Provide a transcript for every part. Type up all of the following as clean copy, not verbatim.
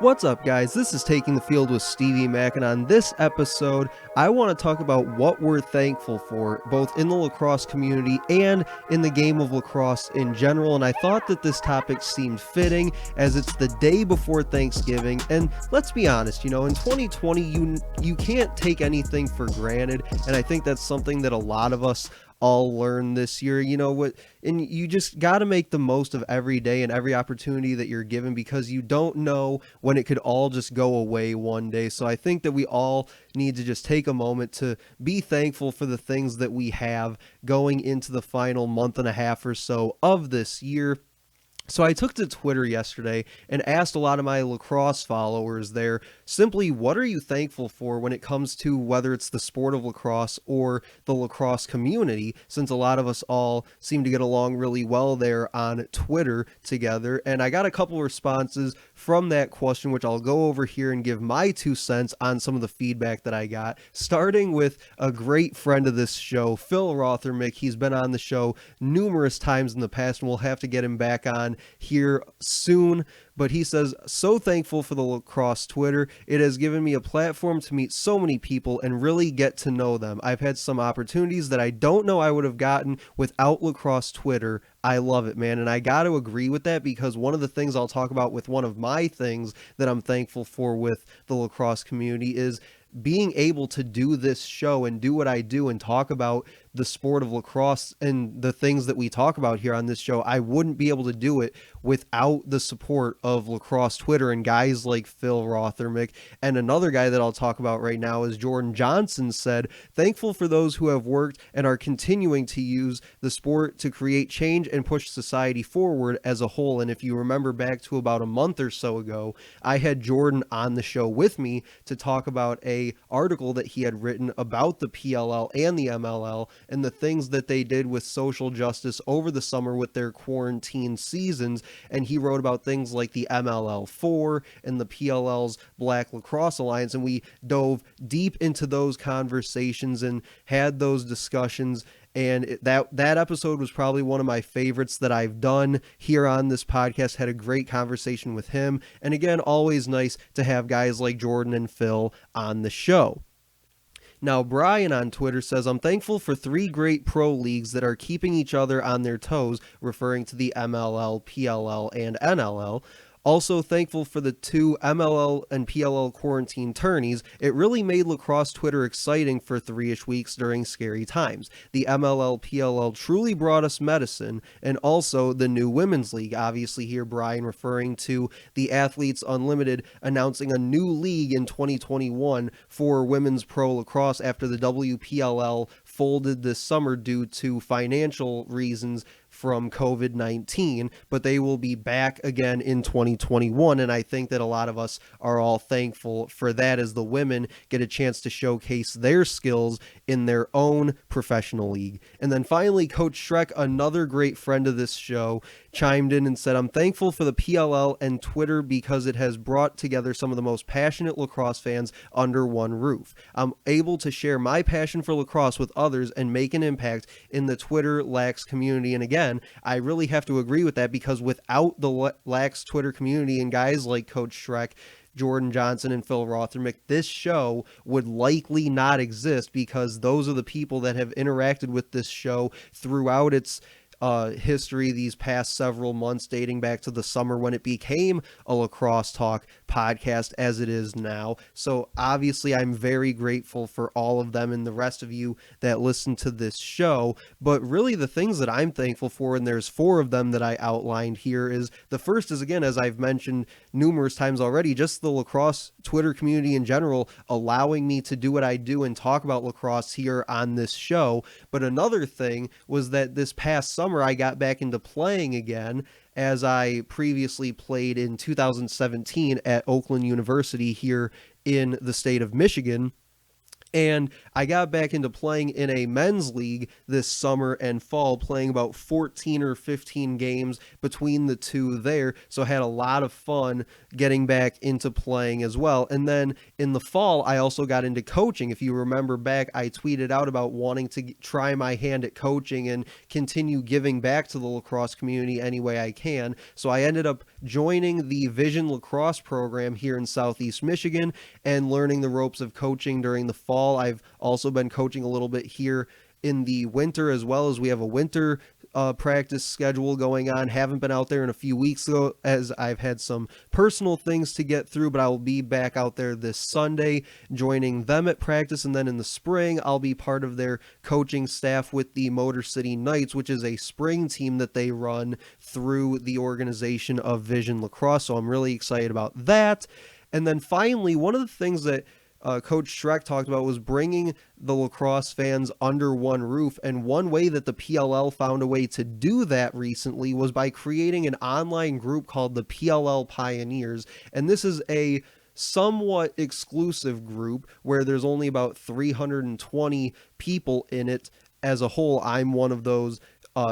What's up, guys? This is Taking the Field with Stevie Mac, and on this episode, I want to talk about what we're thankful for, both in the lacrosse community and in the game of lacrosse in general. And I thought that this topic seemed fitting as it's the day before Thanksgiving. And let's be honest, in 2020, you can't take anything for granted, and I think that's something that a lot of us all learn this year. And you just got to make the most of every day and every opportunity that you're given, because you don't know when it could all just go away one day. So I think that we all need to just take a moment to be thankful for the things that we have going into the final month and a half or so of this year. So I took to Twitter yesterday and asked a lot of my lacrosse followers there simply, what are you thankful for when it comes to whether it's the sport of lacrosse or the lacrosse community, since a lot of us all seem to get along really well there on Twitter together. And I got a couple responses from that question, which I'll go over here and give my 2 cents on some of the feedback that I got, starting with a great friend of this show, Phil Rothermick. He's been on the show numerous times in the past, and we'll have to get him back on here soon. But he says, so thankful for the lacrosse Twitter. It has given me a platform to meet so many people and really get to know them. I've had some opportunities that I don't know I would have gotten without lacrosse Twitter. I love it, man. And I got to agree with that, because one of the things I'll talk about with one of my things that I'm thankful for with the lacrosse community is being able to do this show and do what I do and talk about the sport of lacrosse and the things that we talk about here on this show. I wouldn't be able to do it without the support of lacrosse Twitter and guys like Phil Rothermick. And another guy that I'll talk about right now is Jordan Johnson said, thankful for those who have worked and are continuing to use the sport to create change and push society forward as a whole. And if you remember back to about a month or so ago, I had Jordan on the show with me to talk about a article that he had written about the PLL and the MLL and the things that they did with social justice over the summer with their quarantine seasons. And he wrote about things like the MLL4 and the PLL's Black Lacrosse Alliance. And we dove deep into those conversations and had those discussions. And that episode was probably one of my favorites that I've done here on this podcast. Had a great conversation with him. And again, always nice to have guys like Jordan and Phil on the show. Now, Brian on Twitter says, I'm thankful for 3 great pro leagues that are keeping each other on their toes, referring to the MLL, PLL, and NLL. Also thankful for the 2 MLL and PLL quarantine tourneys. It really made lacrosse Twitter exciting for 3-ish weeks during scary times. The MLL PLL truly brought us medicine, and also the new women's league. Obviously here Brian referring to the Athletes Unlimited announcing a new league in 2021 for women's pro lacrosse after the WPLL folded this summer due to financial reasons from COVID-19, but they will be back again in 2021. And I think that a lot of us are all thankful for that, as the women get a chance to showcase their skills in their own professional league. And then finally, Coach Shrek, another great friend of this show, chimed in and said, I'm thankful for the PLL and Twitter because it has brought together some of the most passionate lacrosse fans under one roof. I'm able to share my passion for lacrosse with others and make an impact in the Twitter Lax community. And again, I really have to agree with that, because without the Lax Twitter community and guys like Coach Shrek, Jordan Johnson, and Phil Rothermick, this show would likely not exist, because those are the people that have interacted with this show throughout its history these past several months, dating back to the summer when it became a Lacrosse Talk podcast as it is now. So obviously I'm very grateful for all of them and the rest of you that listen to this show. But really the things that I'm thankful for, and there's 4 of them that I outlined here, is the first is, again, as I've mentioned numerous times already, just the lacrosse Twitter community in general allowing me to do what I do and talk about lacrosse here on this show. But another thing was that this past summer I got back into playing again, as I previously played in 2017 at Oakland University here in the state of Michigan. And I got back into playing in a men's league this summer and fall, playing about 14 or 15 games between the two there. So I had a lot of fun getting back into playing as well. And then in the fall, I also got into coaching. If you remember back, I tweeted out about wanting to try my hand at coaching and continue giving back to the lacrosse community any way I can. So I ended up joining the Vision Lacrosse program here in Southeast Michigan and learning the ropes of coaching during the fall. I've also been coaching a little bit here in the winter, as well as we have a winter practice schedule going on. Haven't been out there in a few weeks ago as I've had some personal things to get through, but I will be back out there this Sunday joining them at practice. And then in the spring, I'll be part of their coaching staff with the Motor City Knights, which is a spring team that they run through the organization of Vision Lacrosse. So I'm really excited about that. And then finally, one of the things that Coach Schreck talked about was bringing the lacrosse fans under one roof. And one way that the PLL found a way to do that recently was by creating an online group called the PLL Pioneers. And this is a somewhat exclusive group where there's only about 320 people in it as a whole. I'm one of those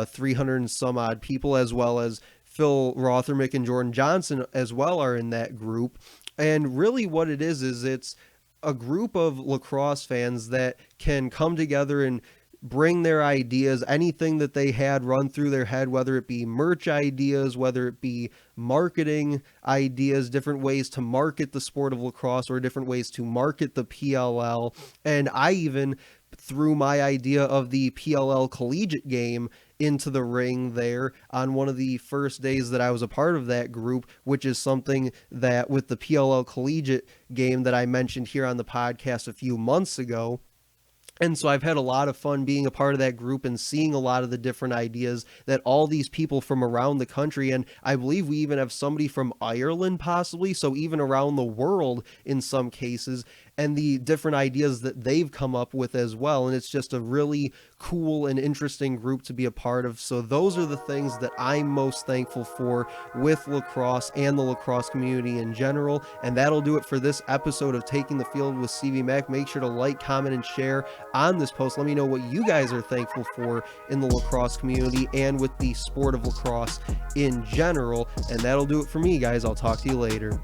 300 and some odd people, as well as Phil Rothermick and Jordan Johnson as well are in that group. And really what it is it's a group of lacrosse fans that can come together and bring their ideas, anything that they had run through their head, whether it be merch ideas, whether it be marketing ideas, different ways to market the sport of lacrosse or different ways to market the PLL. And I even threw my idea of the PLL collegiate game into the ring there on one of the first days that I was a part of that group, which is something that with the PLL collegiate game that I mentioned here on the podcast a few months ago. And so I've had a lot of fun being a part of that group and seeing a lot of the different ideas that all these people from around the country, and I believe we even have somebody from Ireland possibly, so even around the world in some cases, and the different ideas that they've come up with as well. And it's just a really cool and interesting group to be a part of. So those are the things that I'm most thankful for with lacrosse and the lacrosse community in general. And that'll do it for this episode of Taking the Field with Stevie Mac. Make sure to like, comment, and share on this post. Let me know what you guys are thankful for in the lacrosse community and with the sport of lacrosse in general. And that'll do it for me, guys. I'll talk to you later.